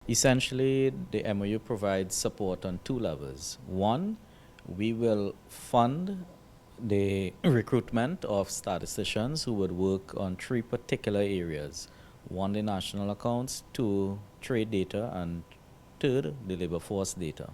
Essentially, the MOU provides support on two levels. One, we will fund the recruitment of statisticians who would work on three particular areas. One, the national accounts, two, trade data, and third, the labor force data.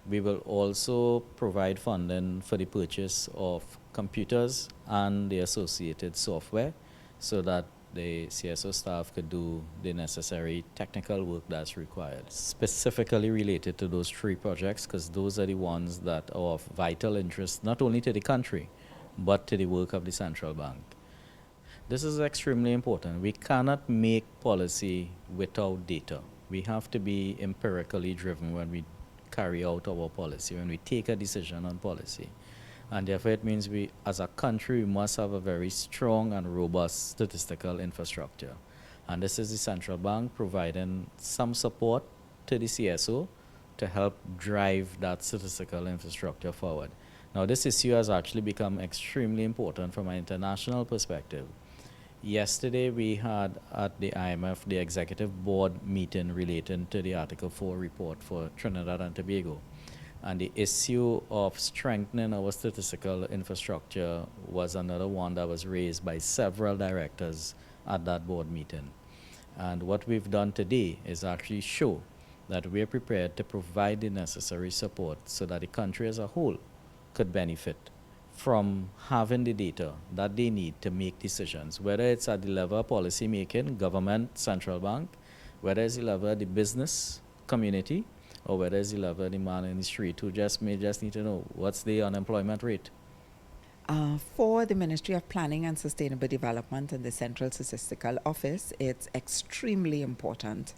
We will also provide funding for the purchase of computers and the associated software so that the CSO staff could do the necessary technical work that's required, specifically related to those three projects, because those are the ones that are of vital interest not only to the country, but to the work of the central bank. This is extremely important. We cannot make policy without data. We have to be empirically driven when we carry out our policy, when we take a decision on policy. And therefore, it means we, as a country, we must have a very strong and robust statistical infrastructure. And this is the central bank providing some support to the CSO to help drive that statistical infrastructure forward. Now, this issue has actually become extremely important from an international perspective. Yesterday, we had at the IMF the executive board meeting relating to the Article 4 report for Trinidad and Tobago. And the issue of strengthening our statistical infrastructure was another one that was raised by several directors at that board meeting. And what we've done today is actually show that we're prepared to provide the necessary support so that the country as a whole could benefit from having the data that they need to make decisions, whether it's at the level of policy making, government, central bank, whether it's the level of the business community, or whether it's the level of the man in the street who may just need to know what's the unemployment rate. For the Ministry of Planning and Sustainable Development and the Central Statistical Office, it's extremely important.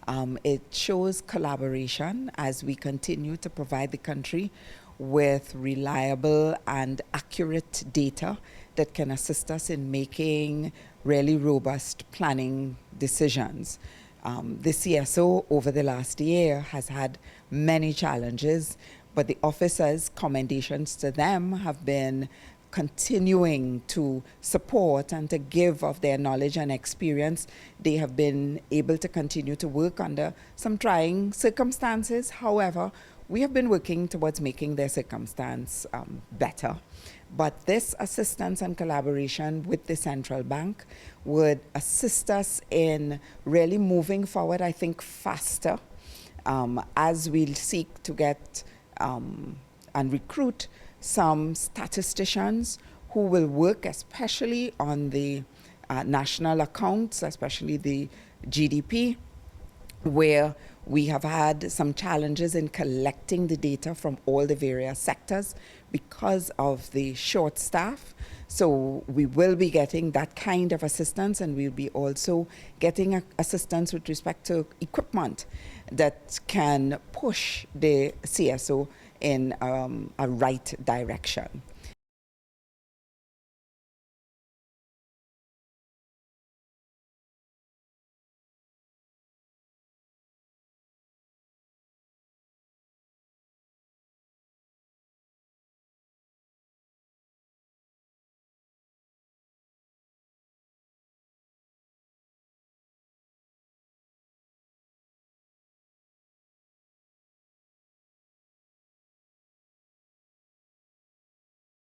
It shows collaboration as we continue to provide the country with reliable and accurate data that can assist us in making really robust planning decisions. The CSO over the last year has had many challenges, but the officers, commendations to them, have been continuing to support and to give of their knowledge and experience. They have been able to continue to work under some trying circumstances. However, we have been working towards making their circumstance better. But this assistance and collaboration with the central bank would assist us in really moving forward, I think, faster as we seek to get and recruit some statisticians who will work especially on the national accounts, especially the GDP, where we have had some challenges in collecting the data from all the various sectors because of the short staff. So we will be getting that kind of assistance, and we'll be also getting assistance with respect to equipment that can push the CSO in a right direction.